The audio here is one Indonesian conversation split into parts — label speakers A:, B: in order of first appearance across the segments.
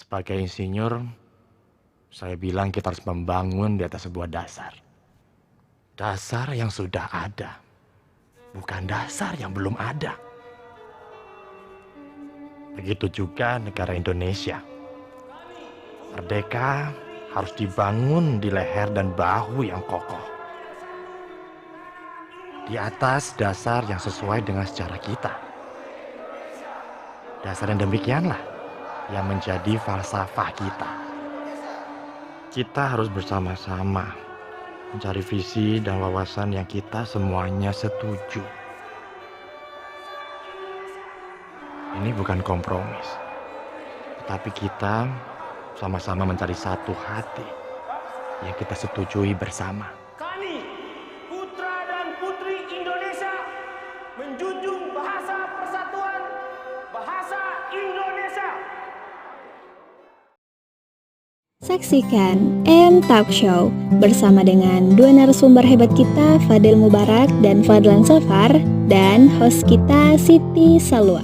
A: Sebagai insinyur, saya bilang kita harus membangun di atas sebuah dasar. Dasar yang sudah ada, bukan dasar yang belum ada. Begitu juga negara Indonesia. Merdeka harus dibangun di leher dan bahu yang kokoh. Di atas dasar yang sesuai dengan sejarah kita. Dasar yang demikianlah yang menjadi falsafah kita. Kita harus bersama-sama mencari visi dan wawasan yang kita semuanya setuju. Ini bukan kompromis, tetapi kita sama-sama mencari satu hati yang kita setujui bersama.
B: Kami, putra dan putri Indonesia, menjunjung bahasa persatuan, bahasa Indonesia.
C: Saksikan M Talk Show bersama dengan dua narasumber hebat kita, Fadil Mubarak dan Fadlan Safar, dan host kita Siti Salwa.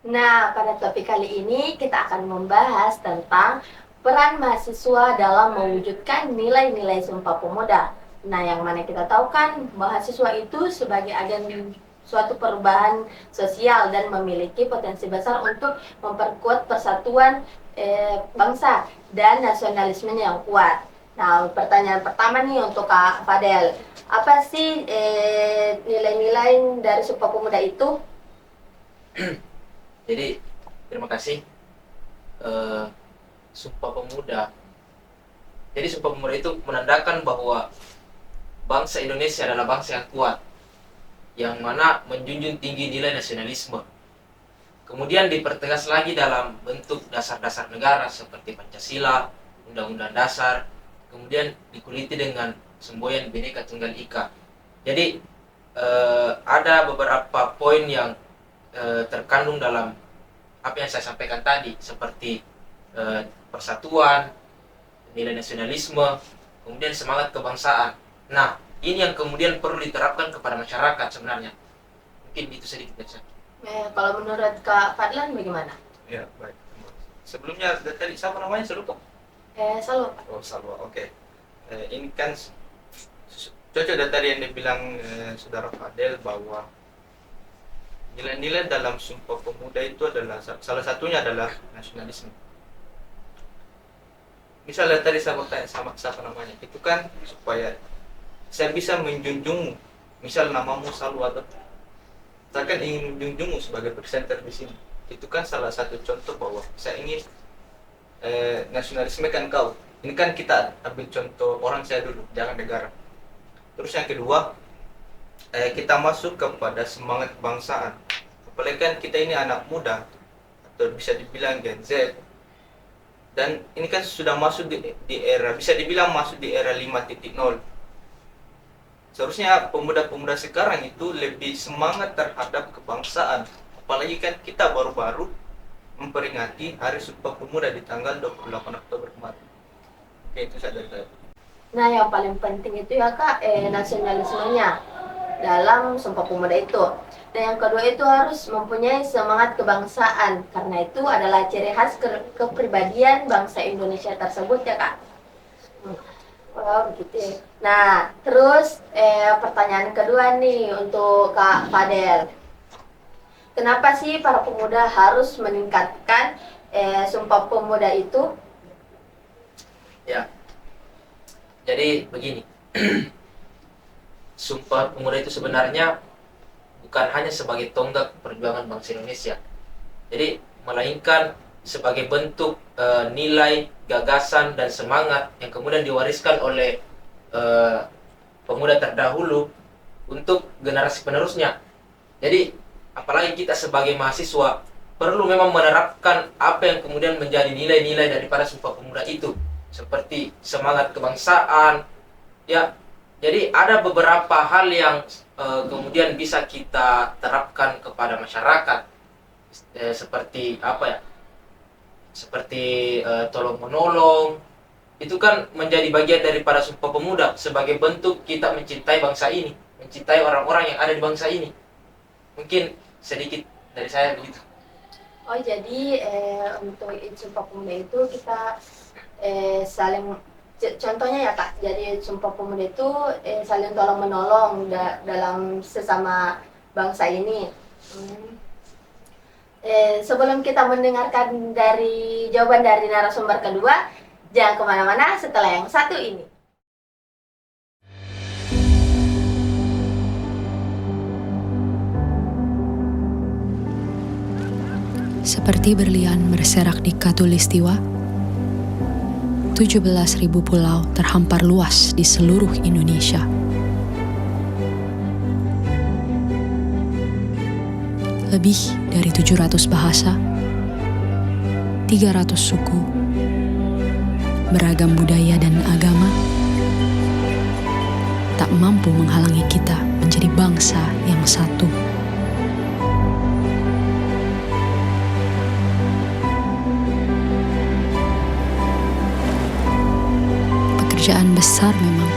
D: Nah, pada topik kali ini kita akan membahas tentang peran mahasiswa dalam mewujudkan nilai-nilai Sumpah Pemuda. Nah, yang mana kita tahu kan mahasiswa itu sebagai agen suatu perubahan sosial dan memiliki potensi besar untuk memperkuat persatuan bangsa dan nasionalisme yang kuat. Nah, pertanyaan pertama nih untuk Kak Fadel, apa sih nilai-nilai dari Sumpah Pemuda itu?
E: Jadi, terima kasih. Sumpah Pemuda. Jadi Sumpah Pemuda itu menandakan bahwa bangsa Indonesia adalah bangsa yang kuat, yang mana menjunjung tinggi nilai nasionalisme. Kemudian dipertegas lagi dalam bentuk dasar-dasar negara seperti Pancasila, Undang-Undang Dasar, kemudian dikuliti dengan semboyan Bhinneka Tunggal Ika. Jadi ada beberapa poin yang terkandung dalam apa yang saya sampaikan tadi, seperti persatuan, nilai nasionalisme, kemudian semangat kebangsaan. Nah, ini yang kemudian perlu diterapkan kepada masyarakat sebenarnya. Mungkin itu sedikit dari saya.
D: Kalau menurut Kak Fadlan bagaimana?
F: Ya, baik. Sebelumnya tadi siapa namanya? Saya lupa.
D: Salwa.
F: Oh, Salwa. Oke. Ini kan cocok dari tadi yang dibilang Saudara Fadel bahwa nilai-nilai dalam Sumpah Pemuda itu adalah salah satunya adalah nasionalisme. Misalnya tadi saya bertanya sama siapa namanya, itu kan supaya saya bisa menjunjungmu. Misal namamu Salwa, saya kan ingin menjunjungmu sebagai presenter di sini. Itu kan salah satu contoh bahwa saya ingin nasionalisme kan kau. Ini kan kita ambil contoh orang saya dulu, jangan negara. Terus yang kedua, kita masuk kepada semangat kebangsaan. Apalagi kan kita ini anak muda, atau bisa dibilang Gen Z. Dan ini kan sudah masuk di era, bisa dibilang masuk di era 5.0. Seharusnya pemuda-pemuda sekarang itu lebih semangat terhadap kebangsaan. Apalagi kan kita baru-baru memperingati Hari Sumpah Pemuda di tanggal 28 Oktober kemarin. Oke, itu saja dari saya.
D: Nah, yang paling penting itu ya Kak, nasionalismenya dalam Sumpah Pemuda itu. Dan yang kedua itu harus mempunyai semangat kebangsaan, karena itu adalah ciri khas kepribadian bangsa Indonesia tersebut ya Kak. Oh begitu ya. Nah, terus pertanyaan kedua nih untuk Kak Fadel. Kenapa sih para pemuda harus meningkatkan Sumpah Pemuda itu?
E: Ya, jadi begini. Sumpah Pemuda itu sebenarnya bukan hanya sebagai tonggak perjuangan bangsa Indonesia. Jadi, melainkan sebagai bentuk nilai, gagasan, dan semangat yang kemudian diwariskan oleh pemuda terdahulu untuk generasi penerusnya. Jadi, apalagi kita sebagai mahasiswa perlu memang menerapkan apa yang kemudian menjadi nilai-nilai daripada Sumpah Pemuda itu, seperti semangat kebangsaan. Ya, jadi ada beberapa hal yang kemudian bisa kita terapkan kepada masyarakat, seperti apa ya? Seperti tolong menolong. Itu kan menjadi bagian daripada Sumpah Pemuda sebagai bentuk kita mencintai bangsa ini, mencintai orang-orang yang ada di bangsa ini. Mungkin sedikit dari saya begitu.
D: Oh jadi untuk Sumpah Pemuda itu kita saling contohnya ya Kak. Jadi Sumpah Pemuda itu saling tolong menolong dalam sesama bangsa ini. Hmm. Sebelum kita mendengarkan dari jawaban dari narasumber kedua, jangan kemana-mana setelah yang satu ini.
G: Seperti berlian berserak di Katulistiwa, 17.000 pulau terhampar luas di seluruh Indonesia. Lebih dari 700 bahasa, 300 suku, beragam budaya dan agama, tak mampu menghalangi kita menjadi bangsa yang satu. Pekerjaan besar memang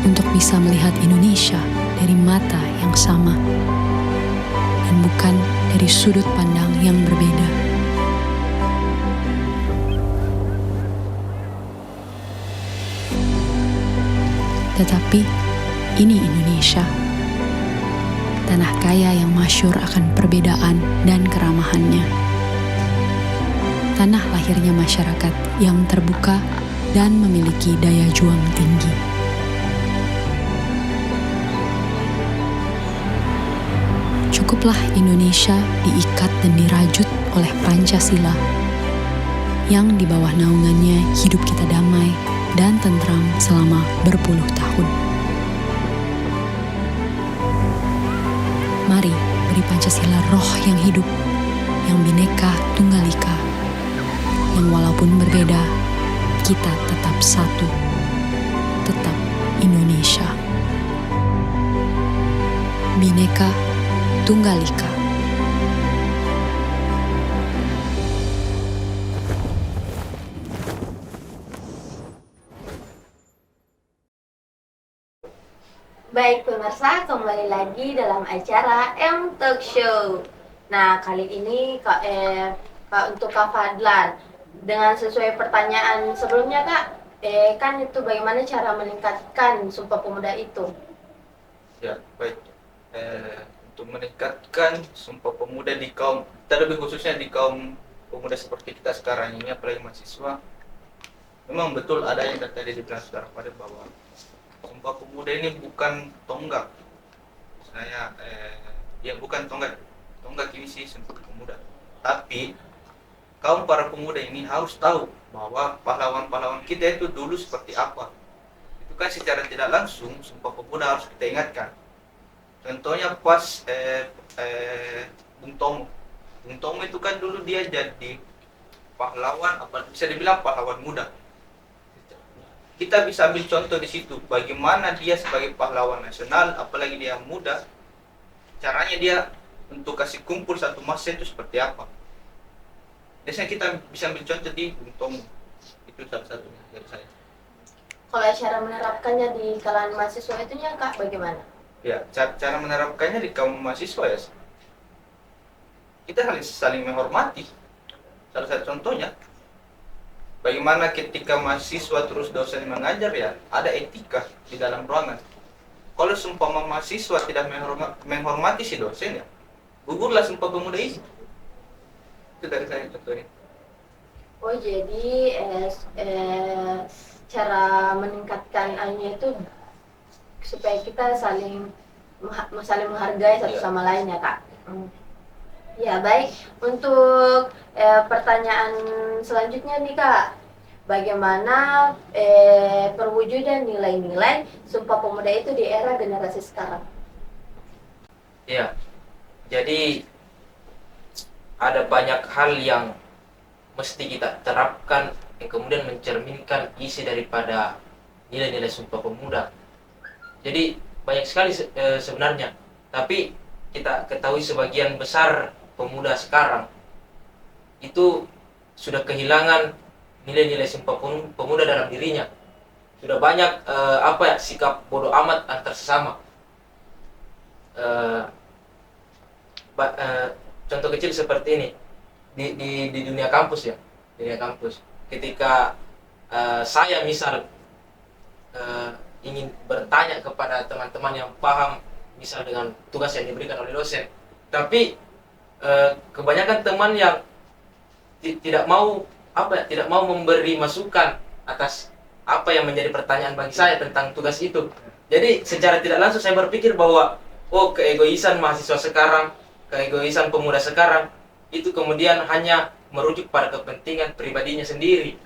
G: untuk bisa melihat Indonesia dari mata yang sama dan bukan dari sudut pandang yang berbeda. Tetapi ini Indonesia, tanah kaya yang masyhur akan perbedaan dan keramahannya. Tanah lahirnya masyarakat yang terbuka dan memiliki daya juang tinggi. Cukuplah Indonesia diikat dan dirajut oleh Pancasila, yang di bawah naungannya hidup kita damai dan tentram selama berpuluh tahun. Mari beri Pancasila roh yang hidup, yang Bhinneka Tunggal Ika, yang walaupun berbeda, kita tetap satu, tetap Indonesia. Bhinneka Tunggal Ika.
D: Baik pemirsa, kembali lagi dalam acara M Talk Show. Nah, kali ini untuk Kak Fadlan, dengan sesuai pertanyaan sebelumnya Kak, kan itu bagaimana cara meningkatkan Sumpah Pemuda itu?
F: Ya, baik. Untuk meningkatkan Sumpah Pemuda di kaum, terlebih khususnya di kaum pemuda seperti kita sekarang ini, apalagi mahasiswa, memang betul ada yang tadi dibilang saudara pada bahwa Sumpah Pemuda ini bukan tonggak. Bukan tonggak ini sih Sumpah Pemuda. Tapi kaum para pemuda ini harus tahu bahwa pahlawan-pahlawan kita itu dulu seperti apa. Itu kan secara tidak langsung Sumpah Pemuda harus kita ingatkan. Contohnya pas Bung Tomo. Bung Tomo itu kan dulu dia jadi pahlawan, bisa dibilang pahlawan muda. Kita bisa ambil contoh di situ, bagaimana dia sebagai pahlawan nasional, apalagi dia muda, caranya dia untuk kasih kumpul satu massa itu seperti apa. Biasanya kita bisa ambil contoh di Bung Tomo. Itu salah satunya dari saya.
D: Kalau cara menerapkannya di kalangan mahasiswa itu ya Kak, bagaimana?
F: Ya, cara menerapkannya di kaum mahasiswa ya, kita saling menghormati. Salah satu contohnya, bagaimana ketika mahasiswa terus dosen mengajar ya, ada etika di dalam ruangan. Kalau seumpama mahasiswa tidak menghormati si dosen ya, gugurlah Sumpah Pemuda ini. Itu dari saya contohnya.
D: Oh jadi cara meningkatkan itu supaya kita saling menghargai satu sama lain ya Kak. Ya baik, untuk pertanyaan selanjutnya nih Kak, bagaimana perwujudan nilai-nilai Sumpah Pemuda itu di era generasi sekarang?
E: Ya, jadi ada banyak hal yang mesti kita terapkan yang kemudian mencerminkan isi daripada nilai-nilai Sumpah Pemuda. Jadi banyak sekali sebenarnya, tapi kita ketahui sebagian besar pemuda sekarang itu sudah kehilangan nilai-nilai Sumpah Pemuda dalam dirinya. Sudah banyak sikap bodoh amat antar sesama. contoh kecil seperti ini di dunia kampus ya, di dunia kampus. Ketika saya misal ingin bertanya kepada teman-teman yang paham misal dengan tugas yang diberikan oleh dosen, tapi kebanyakan teman yang tidak mau tidak mau memberi masukan atas apa yang menjadi pertanyaan bagi saya tentang tugas itu. Jadi secara tidak langsung saya berpikir bahwa keegoisan mahasiswa sekarang, keegoisan pemuda sekarang itu kemudian hanya merujuk pada kepentingan pribadinya sendiri,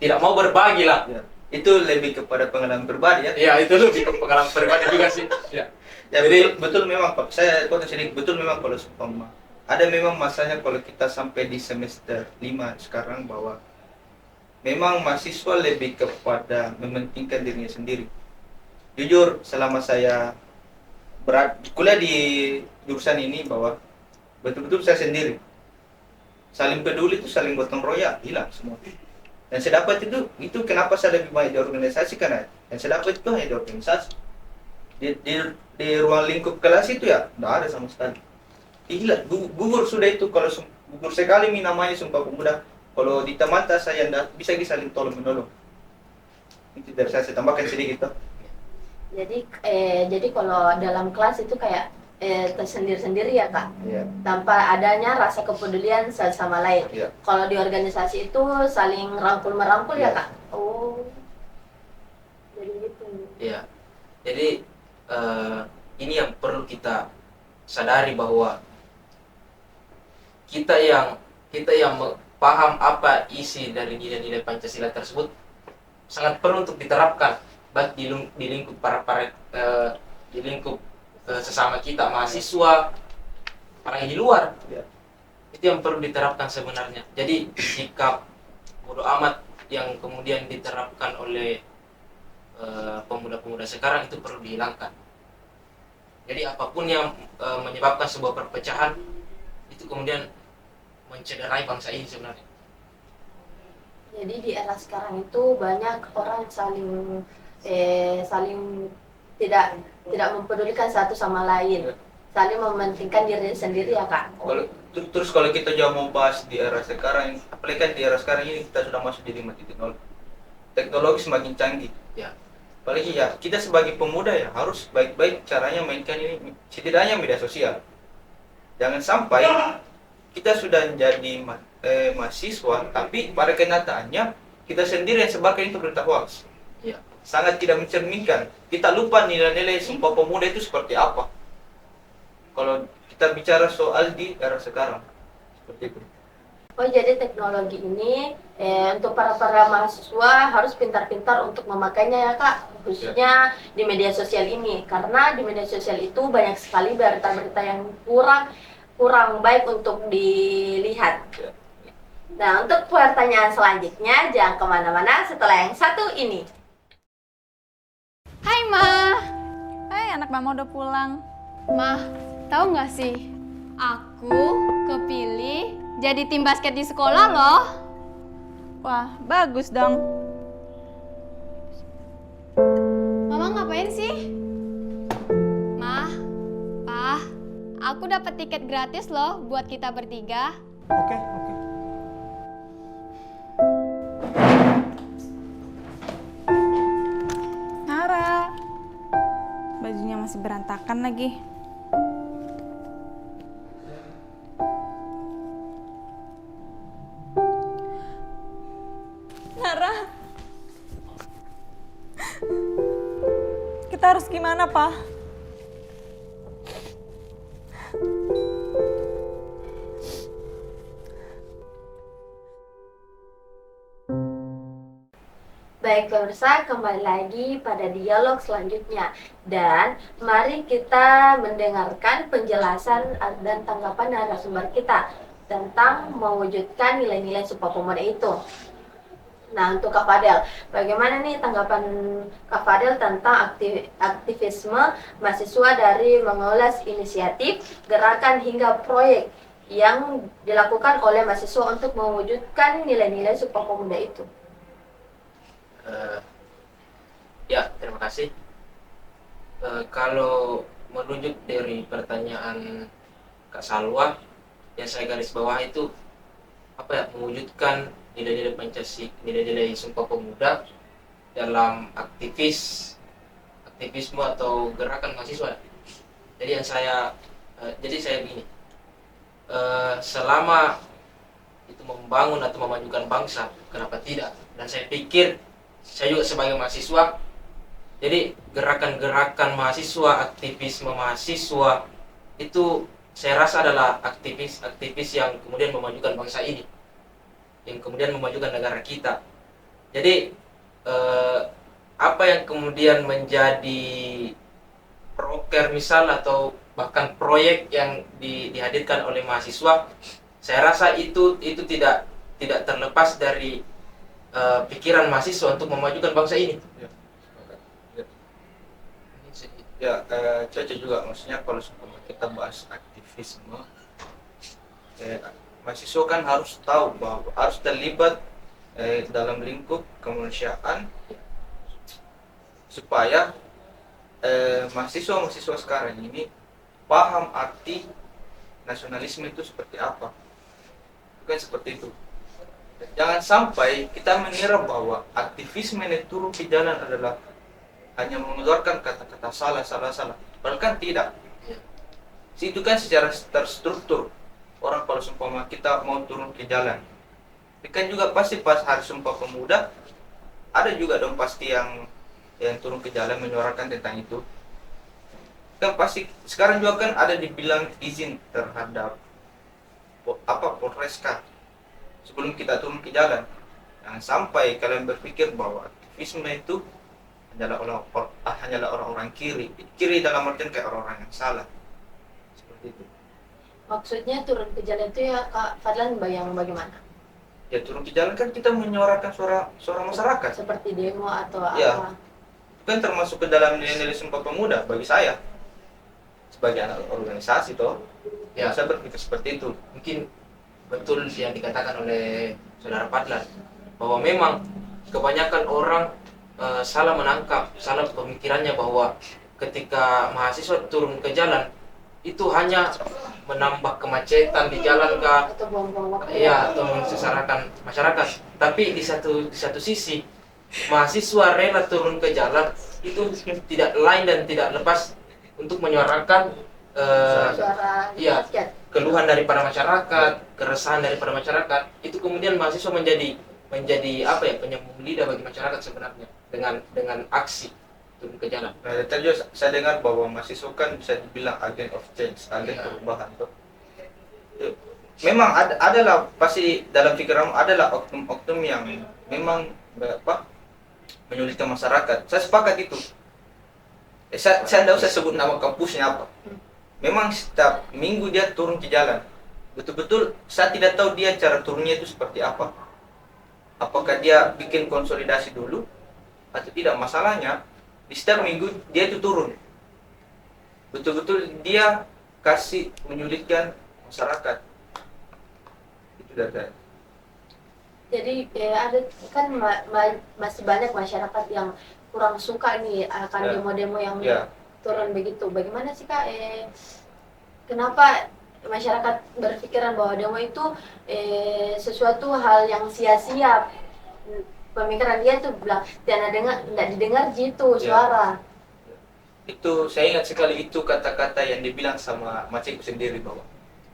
E: tidak mau berbagi lah.
F: Ya. Itu lebih kepada pengalaman pribadi ya.
E: Ya, itu lebih ke pengalaman pribadi juga sih. Ya.
F: Ya,
E: Jadi-
F: betul memang Pak. Saya potong sedikit, betul memang kalau seumpama ada memang masanya kalau kita sampai di semester 5 sekarang bahwa memang mahasiswa lebih kepada mementingkan dirinya sendiri. Jujur selama saya kuliah di jurusan ini bahwa betul-betul saya sendiri. Saling peduli itu saling gotong royong, hilang semua. Dan saya dapat itu kenapa saya lebih banyak di organisasi, karena yang saya dapat itu hanya di organisasi. Di ruang lingkup kelas itu ya tidak ada sama sekali. Gila, gugur sudah itu. Kalau gugur sekali namanya Sumpah Pemuda. Kalau di teman saya tidak bisa saling tolong menolong. Itu dari saya tambahkan sedikit toh.
D: Jadi kalau dalam kelas itu kayak tersendiri-sendiri ya Kak,
F: Iya.
D: tanpa adanya rasa kepedulian satu sama lain.
F: Iya.
D: Kalau di organisasi itu saling rangkul-merangkul ya
F: Iya.
D: Kak. Oh, jadi gitu.
E: Ya, jadi ini yang perlu kita sadari bahwa kita yang paham apa isi dari nilai-nilai Pancasila tersebut sangat perlu untuk diterapkan baik di lingkup di lingkup sesama kita mahasiswa, orang yang di luar.
F: Ya.
E: Itu yang perlu diterapkan sebenarnya. Jadi sikap bodoh amat yang kemudian diterapkan oleh pemuda-pemuda sekarang itu perlu dihilangkan. Jadi apapun yang menyebabkan sebuah perpecahan itu kemudian mencederai bangsa ini sebenarnya.
D: Jadi di era sekarang itu banyak orang saling tidak mempedulikan satu sama lain, saling mementingkan diri sendiri ya Kak.
F: Terus kalau kita juga mau bahas di era sekarang, apalagi kan di era sekarang ini kita sudah masuk di 5.0. Teknologi semakin canggih.
E: Ya.
F: Apalagi ya kita sebagai pemuda ya harus baik-baik caranya mainkan ini, setidaknya media sosial. Jangan sampai kita sudah menjadi mahasiswa, tapi pada kenyataannya kita sendiri yang sebarkan itu berita hoax.
E: Ya.
F: Sangat tidak mencerminkan. Kita lupa nilai-nilai Sumpah Pemuda itu seperti apa. Kalau kita bicara soal di era sekarang, seperti itu.
D: Oh, jadi teknologi ini untuk para mahasiswa harus pintar-pintar untuk memakainya ya Kak, khususnya di media sosial ini, karena di media sosial itu banyak sekali berita-berita yang kurang baik untuk dilihat.
F: Ya.
D: Nah, untuk pertanyaan selanjutnya jangan kemana-mana setelah yang satu ini.
H: Hai Ma. Hai, anak Mama udah pulang. Ma, tahu nggak sih? Aku kepilih jadi tim basket di sekolah loh. Wah, bagus dong. Mama ngapain sih? Ma, Pa, aku dapat tiket gratis loh buat kita bertiga.
F: Oke.
H: Nara, bajunya masih berantakan lagi. Nara, kita harus gimana, Pak?
D: Baik pemirsa, kembali lagi pada dialog selanjutnya. Dan mari kita mendengarkan penjelasan dan tanggapan narasumber kita tentang mewujudkan nilai-nilai Sumpah Pemuda itu. Nah, untuk Kak Fadel, bagaimana nih tanggapan Kak Fadel tentang aktivisme mahasiswa dari mengulas inisiatif, gerakan hingga proyek yang dilakukan oleh mahasiswa untuk mewujudkan nilai-nilai Sumpah Pemuda itu?
E: Ya, terima kasih. Kalau merujuk dari pertanyaan Kak Salwa, yang saya garis bawah itu apa ya, mewujudkan nilai-nilai Pancasila, nilai-nilai Sumpah Pemuda dalam aktivisme atau gerakan mahasiswa. Jadi yang saya begini, selama itu membangun atau memajukan bangsa, kenapa tidak? Dan saya pikir saya juga sebagai mahasiswa, jadi gerakan-gerakan mahasiswa, aktivisme mahasiswa itu saya rasa adalah aktivis yang kemudian memajukan bangsa ini, yang kemudian memajukan negara kita. Jadi apa yang kemudian menjadi proker misal atau bahkan proyek yang dihadirkan oleh mahasiswa, saya rasa itu tidak terlepas dari pikiran mahasiswa untuk memajukan bangsa ini.
F: Cocok juga, maksudnya kalau kita bahas aktivisme, mahasiswa kan harus tahu bahwa harus terlibat dalam lingkup kemanusiaan supaya mahasiswa sekarang ini paham arti nasionalisme itu seperti apa. Bukan seperti itu. Jangan sampai kita mengira bahwa aktivisme yang turun ke jalan adalah hanya mengeluarkan kata-kata salah. Padahal kan tidak. Itu kan secara terstruktur. Orang kalau seumpama kita mau turun ke jalan, kan juga pasti pas hari Sumpah Pemuda ada juga dong pasti yang turun ke jalan menyuarakan tentang itu. Kan pasti sekarang juga kan ada dibilang izin terhadap Polreska sebelum kita turun ke jalan. Jangan sampai kalian berpikir bahwa aktivisme itu hanyalah orang-orang kiri dalam artian kayak orang-orang yang salah. Seperti itu.
D: Maksudnya turun ke jalan itu ya Kak Fadlan bagaimana?
F: Ya turun ke jalan kan kita menyuarakan suara masyarakat.
D: Seperti demo atau
F: ya,
D: apa?
F: Kan termasuk ke dalam nilai-nilai Sumpah Pemuda bagi saya sebagai anak organisasi toh. Ya, saya berpikir seperti itu.
E: Mungkin betul yang dikatakan oleh saudara Fadlan bahwa memang kebanyakan orang salah menangkap, salah pemikirannya bahwa ketika mahasiswa turun ke jalan itu hanya menambah kemacetan di jalan kah,
D: Atau buang-buang waktu?
E: iya, atau mensesarakan masyarakat. Tapi di satu sisi mahasiswa rela turun ke jalan itu tidak lain dan tidak lepas untuk menyuarakan
D: Suara
E: iya,
D: rakyat.
E: keluhan daripada masyarakat, keresahan daripada masyarakat. Itu kemudian mahasiswa menjadi apa ya, penyambung lidah bagi masyarakat sebenarnya dengan aksi turun ke jalan.
F: Nah, tadi saya dengar bahwa mahasiswa kan bisa dibilang agent of change, agen perubahan tuh. Memang adalah pasti dalam pikiranmu adalah oknum-oknum yang memang menyulitkan masyarakat. Saya sepakat itu. Saya tidak usah sebut nama kampusnya apa. Memang setiap minggu dia turun ke jalan. Betul-betul saya tidak tahu dia cara turunnya itu seperti apa. Apakah dia bikin konsolidasi dulu atau tidak? Masalahnya di setiap minggu dia itu turun. Betul-betul dia kasih menyulitkan masyarakat. Itu dari saya.
D: Jadi ada kan masih banyak masyarakat yang kurang suka nih akan demo-demo yang turun begitu. Bagaimana sih Kak? Kenapa masyarakat berpikiran bahwa demo itu sesuatu hal yang sia-sia? Pemikiran dia tuh bilang tidak didengar gitu suara.
F: Itu saya ingat sekali itu kata-kata yang dibilang sama macikku sendiri bahwa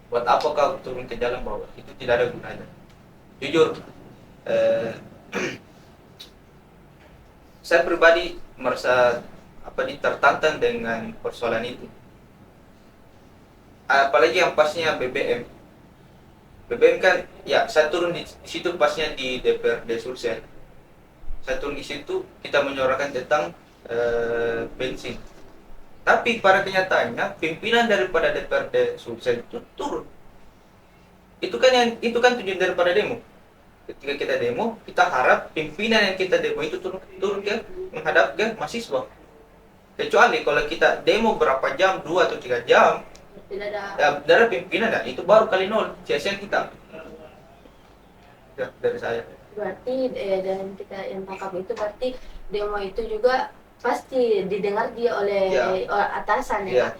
F: buat apa kau turun ke jalan, bahwa itu tidak ada gunanya. Jujur, saya pribadi merasa tertantang dengan persoalan itu. Apalagi yang pasnya BBM kan, ya saya turun di situ pasnya di DPRD Sulsel. Saya turun di situ, kita menyuarakan tentang bensin. Tapi pada kenyataannya pimpinan daripada DPRD Sulsel itu turun. Itu kan tujuan daripada demo. Ketika kita demo, kita harap pimpinan yang kita demo itu turun ke menghadap ke mahasiswa. Kecuali kalau kita demo berapa jam, 2 atau 3 jam,
D: Tidak ada.
F: ya, dari pimpinan itu baru kali nol, sia-sia kita. Ya, dari saya.
D: Berarti dan kita yang tangkap itu berarti demo itu juga pasti didengar dia oleh atasan ya.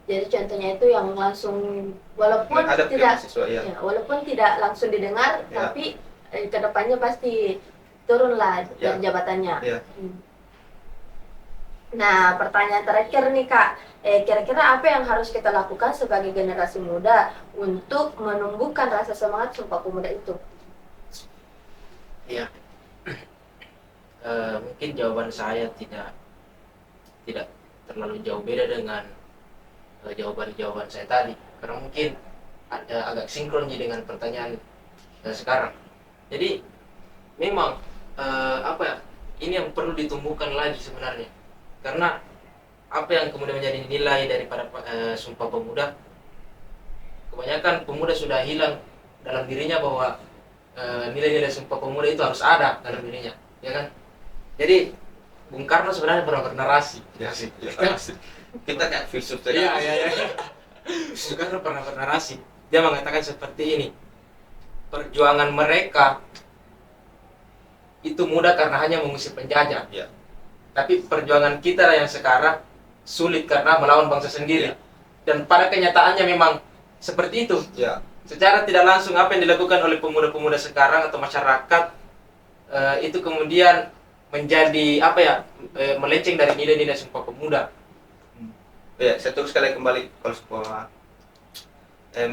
D: Jadi contohnya itu yang langsung walaupun
F: Menghadap ke
D: tidak
F: mahasiswa, ya.
D: ya, walaupun tidak langsung didengar,
F: Ya.
D: tapi kedepannya pasti turunlah
F: Ya.
D: dari jabatannya.
F: Ya.
D: Nah, pertanyaan terakhir nih Kak, kira-kira apa yang harus kita lakukan sebagai generasi muda untuk menumbuhkan rasa semangat Sumpah Pemuda itu?
E: Ya, mungkin jawaban saya tidak terlalu jauh beda dengan jawaban saya tadi, karena mungkin ada agak sinkron dengan pertanyaan sekarang. Jadi memang apa ya, ini yang perlu ditumbuhkan lagi sebenarnya, karena apa yang kemudian menjadi nilai daripada Sumpah Pemuda, kebanyakan pemuda sudah hilang dalam dirinya bahwa nilai-nilai Sumpah Pemuda itu harus ada dalam dirinya, ya kan? Jadi Bung Karno sebenarnya pernah bernarasi.
F: Ya sih, ya, asik. Kita kayak filsuf tadi.
E: Iya. Bung Karno pernah bernarasi. Dia mengatakan seperti ini. Perjuangan mereka itu mudah karena hanya mengusir penjajah.
F: Ya.
E: Tapi perjuangan kita yang sekarang sulit karena melawan bangsa sendiri.
F: Ya.
E: Dan pada kenyataannya memang seperti itu.
F: Ya.
E: Secara tidak langsung apa yang dilakukan oleh pemuda-pemuda sekarang atau masyarakat itu kemudian menjadi apa ya, melenceng dari nilai-nilai Sumpah Pemuda.
F: Ya, saya terus sekali kembali kalau sekolah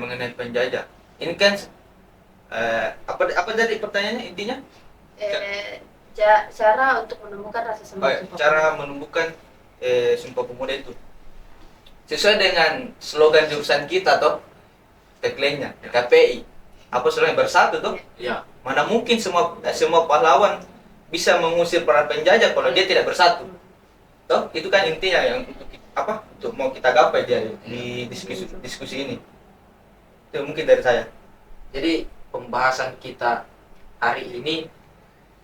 F: mengenai penjajah. Ini kan apa tadi pertanyaannya intinya?
D: Cara untuk menumbuhkan rasa semangat Sumpah
F: Cara
D: Pemuda.
F: menumbuhkan Sumpah Pemuda itu sesuai dengan slogan jurusan kita toh, tagline-nya KPI. Apa slogan bersatu toh?
E: Ya.
F: Mana mungkin semua pahlawan bisa mengusir para penjajah kalau dia tidak bersatu. Toh, itu kan intinya yang untuk mau kita gapai di diskusi ini. Itu mungkin dari saya.
E: Jadi pembahasan kita hari ini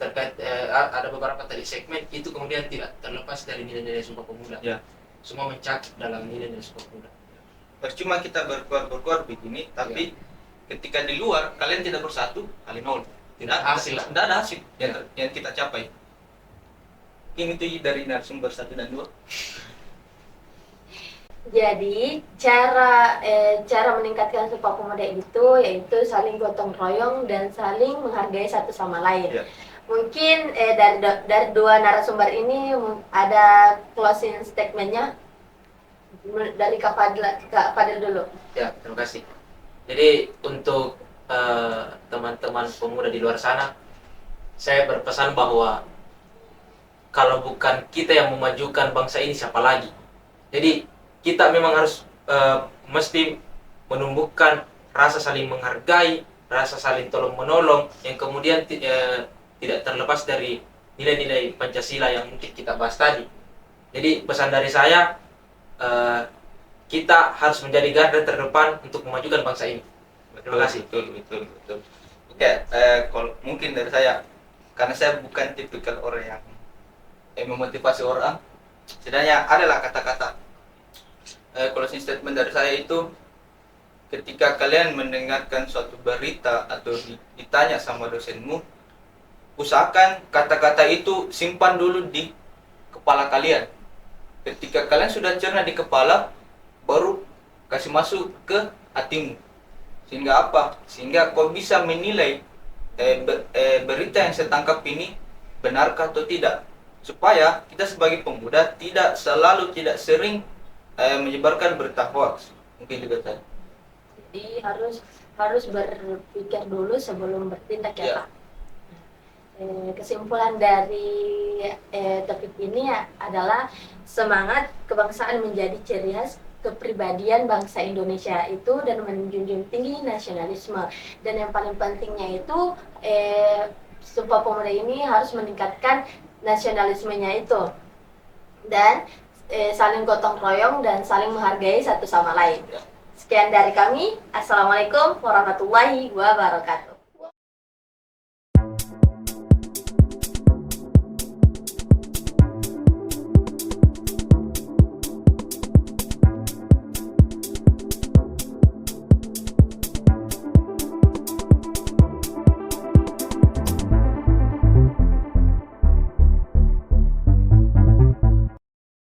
E: terkait ada beberapa tadi segmen itu kemudian tidak terlepas dari nilai-nilai Sumpah Pemuda.
F: Ya.
E: Semua mencakup dalam nilai-nilai Sumpah Pemuda.
F: Percuma kita berkuar begini, tapi ketika di luar kalian tidak bersatu, kalian nol. Tidak ada hasil. Tidak ada hasil yang kita capai. Ini itu dari narasumber 1 dan 2.
D: Jadi cara meningkatkan Sumpah Pemuda itu yaitu saling gotong royong dan saling menghargai satu sama lain.
F: Ya.
D: Mungkin dari dua narasumber ini ada closing statementnya dari Kak Fadil dulu.
E: Ya, terima kasih. Jadi untuk teman-teman pemuda di luar sana, saya berpesan bahwa kalau bukan kita yang memajukan bangsa ini, siapa lagi? Jadi kita memang harus mesti menumbuhkan rasa saling menghargai, rasa saling tolong menolong, yang kemudian tidak terlepas dari nilai-nilai Pancasila yang mungkin kita bahas tadi. Jadi pesan dari saya, kita harus menjadi garda terdepan untuk memajukan bangsa ini. Terima kasih.
F: Betul. Oke, kalau mungkin dari saya, karena saya bukan tipikal orang yang memotivasi orang, setidaknya adalah kata-kata closing statement dari saya itu, ketika kalian mendengarkan suatu berita atau ditanya sama dosenmu, usahakan kata-kata itu simpan dulu di kepala kalian. Ketika kalian sudah cerna di kepala, baru kasih masuk ke hatimu. Sehingga apa? Sehingga kau bisa menilai berita yang saya tangkap ini benarkah atau tidak. Supaya kita sebagai pemuda tidak sering menyebarkan berita hoax. Mungkin juga saya.
D: Jadi harus berpikir dulu sebelum bertindak ya,
F: Ya.
D: Pak. Kesimpulan dari topik ini adalah semangat kebangsaan menjadi ciri khas kepribadian bangsa Indonesia itu dan menjunjung tinggi nasionalisme. Dan yang paling pentingnya itu Sumpah Pemuda ini harus meningkatkan nasionalismenya itu dan saling gotong royong dan saling menghargai satu sama lain. Sekian dari kami. Assalamualaikum warahmatullahi wabarakatuh.